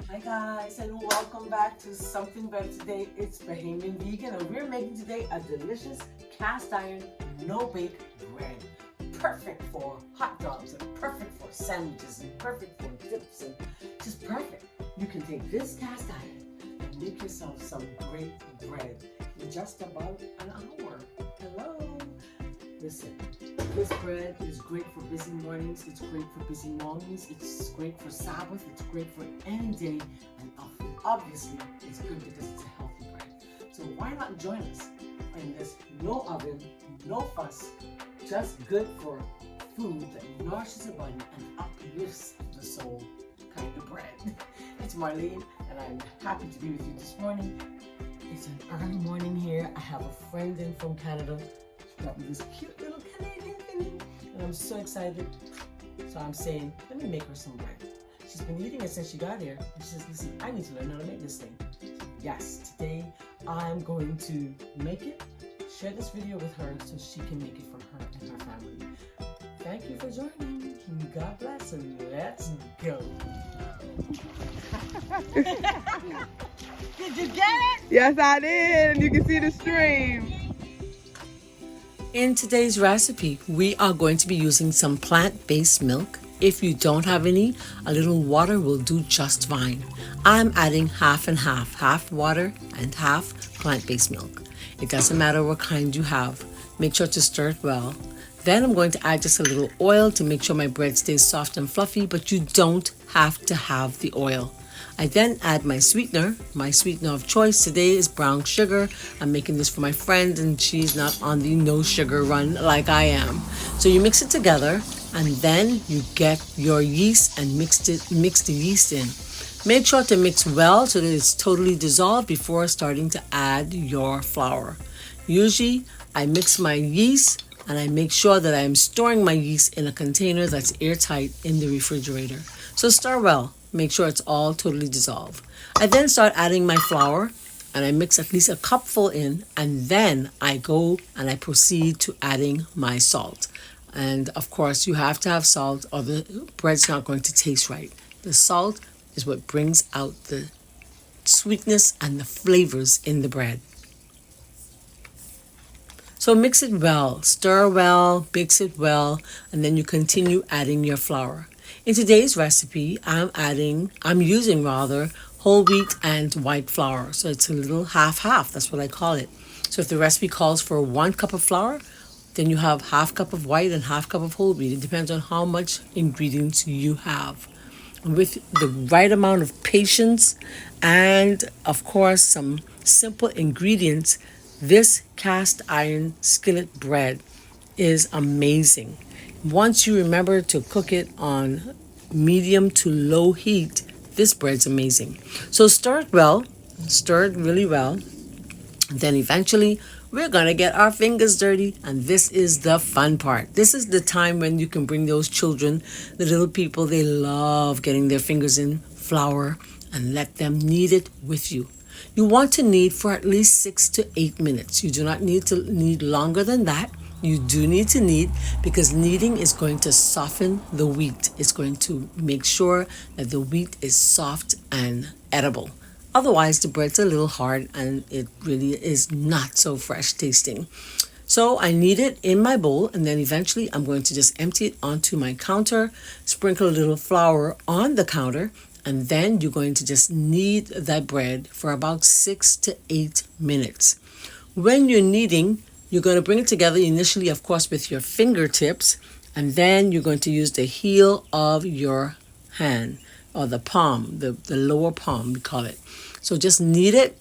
Hi guys, and welcome back to Something Better. Today it's Bahamian Vegan, and we're making today a delicious cast iron no-bake bread. Perfect for hot dogs, and perfect for sandwiches, and perfect for dips, and just perfect. You can take this cast iron and make yourself some great bread in just about an hour. Hello. Listen, this bread is great for busy mornings, it's great for busy mornings, it's great for Sabbath, it's great for any day, and obviously it's good because it's a healthy bread. So why not join us in this no oven, no fuss, just good for food that nourishes the body and uplifts the soul kind of bread. It's Marlene, and I'm happy to be with you this morning. It's an early morning here. I have a friend in from Canada. Got me this cute little Canadian thingy, and I'm so excited. So I'm saying, let me make her some bread. She's been eating it since she got here. And she says, listen, I need to learn how to make this thing. Yes, today I'm going to make it, share this video with her so she can make it for her and her family. Thank you for joining. God bless, and let's go. Did you get it? Yes, I did, and you can see the stream. In today's recipe, we are going to be using some plant-based milk. If you don't have any, a little water will do just fine. I'm adding half and half water and half plant-based milk. It doesn't matter what kind you have. Make sure to stir it well. Then I'm going to add just a little oil to make sure my bread stays soft and fluffy, but you don't have to have the oil. I then add my sweetener. My sweetener of choice today is brown sugar. I'm making this for my friend, and she's not on the no sugar run like I am. So you mix it together, and then you get your yeast and mix the yeast in. Make sure to mix well so that it's totally dissolved before starting to add your flour. Usually I mix my yeast and I make sure that I'm storing my yeast in a container that's airtight in the refrigerator. So stir well. Make sure it's all totally dissolved. I then start adding my flour, and I mix at least a cupful in, and then I go and I proceed to adding my salt. And of course, you have to have salt or the bread's not going to taste right. The salt is what brings out the sweetness and the flavors in the bread. So mix it well, stir well, mix it well, and then you continue adding your flour. In today's recipe, I'm using whole wheat and white flour. So it's a little half-half, that's what I call it. So if the recipe calls for 1 cup of flour, then you have half cup of white and half cup of whole wheat. It depends on how much ingredients you have. And with the right amount of patience and of course some simple ingredients, this cast iron skillet bread is amazing. Once you remember to cook it on medium to low heat, this bread's amazing. So stir it well, stir it really well. Then eventually we're gonna get our fingers dirty, and this is the fun part. This is the time when you can bring those children, the little people, they love getting their fingers in flour, and let them knead it with you. You want to knead for at least 6 to 8 minutes. You do not need to knead longer than that. You do need to knead because kneading is going to soften the wheat. It's going to make sure that the wheat is soft and edible. Otherwise, the bread's a little hard and it really is not so fresh tasting. So I knead it in my bowl, and then eventually I'm going to just empty it onto my counter, sprinkle a little flour on the counter, and then you're going to just knead that bread for about 6 to 8 minutes. When you're kneading, you're going to bring it together initially, of course, with your fingertips, and then you're going to use the heel of your hand, or the palm, the lower palm, we call it. So just knead it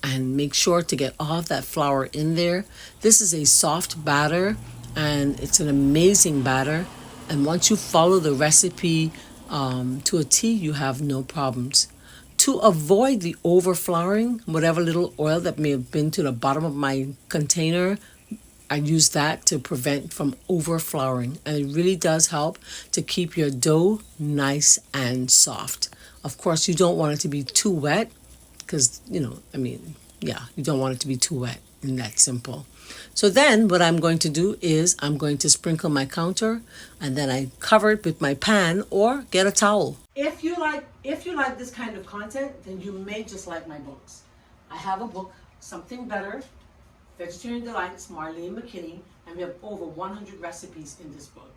and make sure to get all of that flour in there. This is a soft batter, and it's an amazing batter. And once you follow the recipe to a T, you have no problems. To avoid the overflouring, whatever little oil that may have been to the bottom of my container, I use that to prevent from overflouring. And it really does help to keep your dough nice and soft. Of course, you don't want it to be too wet because, you don't want it to be too wet, and that's simple. So then what I'm going to do is I'm going to sprinkle my counter, and then I cover it with my pan or get a towel. If you if you like this kind of content, then you may just like my books. I have a book, Something Better, Vegetarian Delights, Marlene McKinney, and we have over 100 recipes in this book.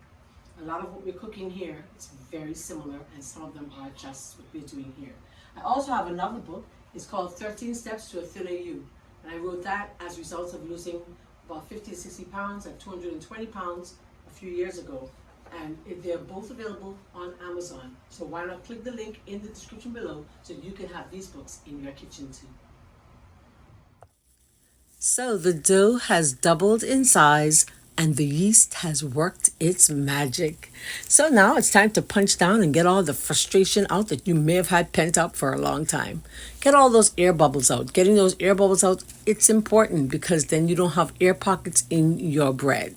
A lot of what we're cooking here is very similar, and some of them are just what we're doing here. I also have another book. It's called 13 Steps to a Thinner You. And I wrote that as a result of losing about 50 to 60 pounds at 220 pounds a few years ago. And they're both available on Amazon. So why not click the link in the description below so you can have these books in your kitchen too. So the dough has doubled in size and the yeast has worked its magic. So now it's time to punch down and get all the frustration out that you may have had pent up for a long time. Get all those air bubbles out. Getting those air bubbles out, it's important because then you don't have air pockets in your bread.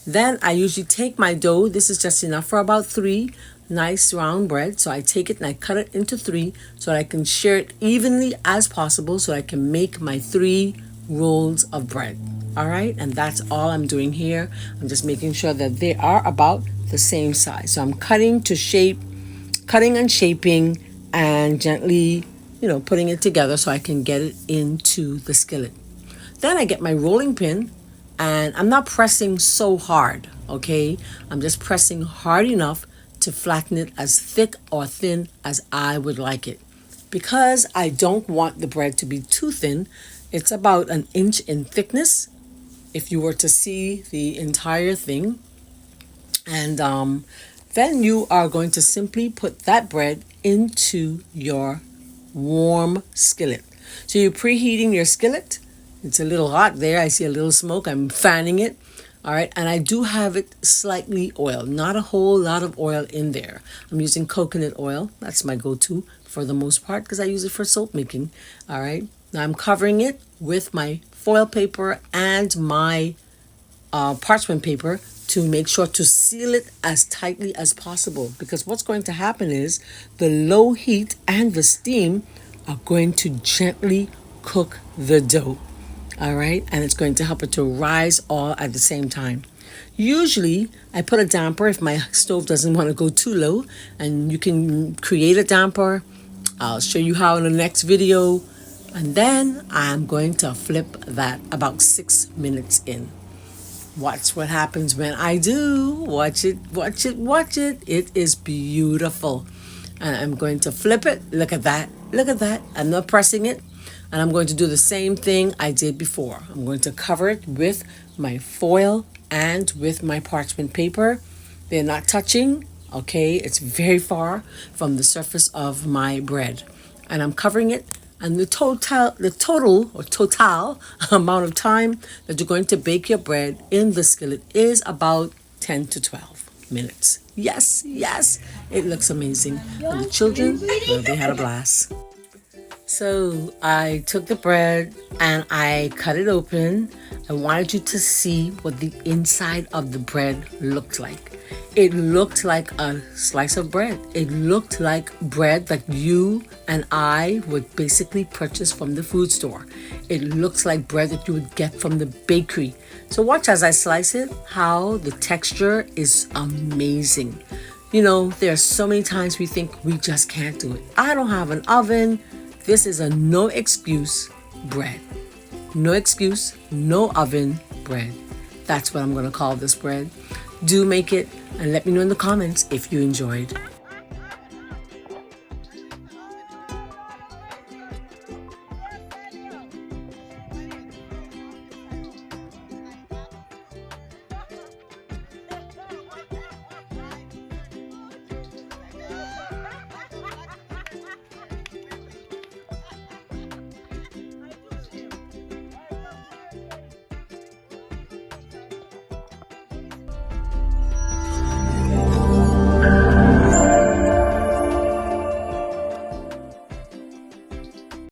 Then I usually take my dough. This is just enough for about 3 nice round bread. So I take it and I cut it into 3 so that I can share it evenly as possible so I can make my 3 rolls of bread. All right, and that's all I'm doing here. I'm just making sure that they are about the same size. So I'm cutting and shaping and gently, putting it together so I can get it into the skillet. Then I get my rolling pin and I'm not pressing so hard, okay? I'm just pressing hard enough to flatten it as thick or thin as I would like it. Because I don't want the bread to be too thin, it's about 1 inch in thickness if you were to see the entire thing. And then you are going to simply put that bread into your warm skillet. So you're preheating your skillet. It's a little hot there. I see a little smoke. I'm fanning it. All right. And I do have it slightly oiled, not a whole lot of oil in there. I'm using coconut oil. That's my go-to for the most part because I use it for soap making. All right. Now I'm covering it with my foil paper and my parchment paper to make sure to seal it as tightly as possible, because what's going to happen is the low heat and the steam are going to gently cook the dough. All right, and it's going to help it to rise all at the same time. Usually I put a damper if my stove doesn't want to go too low, and you can create a damper. I'll show you how in the next video. And then I'm going to flip that about 6 minutes in. Watch what happens when I do. Watch it, watch it, watch it. It is beautiful. And I'm going to flip it. Look at that. Look at that. I'm not pressing it. And I'm going to do the same thing I did before. I'm going to cover it with my foil and with my parchment paper. They're not touching. Okay, it's very far from the surface of my bread. And I'm covering it. And the total amount of time that you're going to bake your bread in the skillet is about 10 to 12 minutes. Yes, yes, it looks amazing. And the children, well, they had a blast. So I took the bread and I cut it open. I wanted you to see what the inside of the bread looked like. It looked like a slice of bread. It looked like bread that you and I would basically purchase from the food store. It looks like bread that you would get from the bakery. So watch as I slice it, how the texture is amazing. There are so many times we think we just can't do it. I don't have an oven. This is a no excuse bread. No excuse, no oven bread. That's what I'm going to call this bread. Do make it and let me know in the comments if you enjoyed.